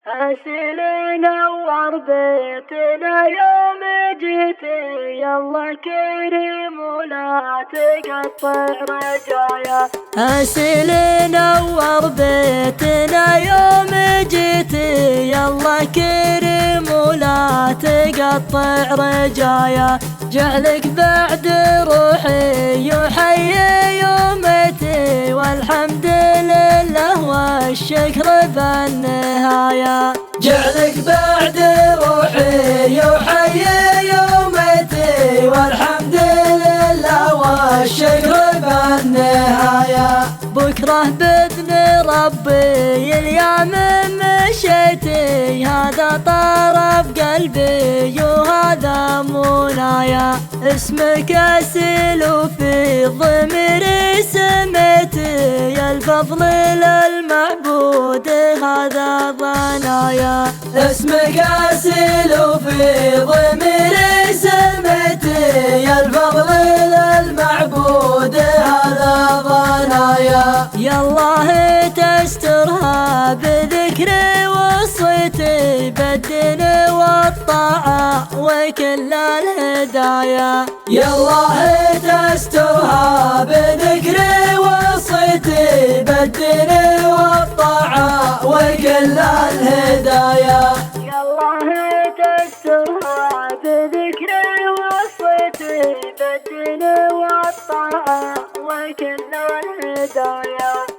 أسل نور بيتنا يوم جيتي، يلا كريم ولا تقطع رجايا. أسل نور بيتنا يوم جيتي، يلا كريم ولا تقطع رجايا. جعلك بعد روحي يحيي يومتي، والحمد لله والشكر بالنهاية. جعلك بعد روحي يحيي يومتي، والحمد لله والشكر بالنهاية. بكرة بإذن ربي اليوم مشيتي، هذا طرف قلبي وهذا منايا. اسمك أسل وفي ضميري سميتي، يا الفضل للمعبود هذا ضنايا. اسمك أسل وفي ضميري سميتي، يا الفضل للمعبود هذا ضنايا. يا الله تسترها بذكري وصيتي، بالدين والطاعة وكل الهدايا. يا الله تسترها بذكري وصيتي، بالدين والطاعة وكل الهدايا. يا الله تسترها بذكري وصيتي، بالدين والطاعة وكل الهدايا.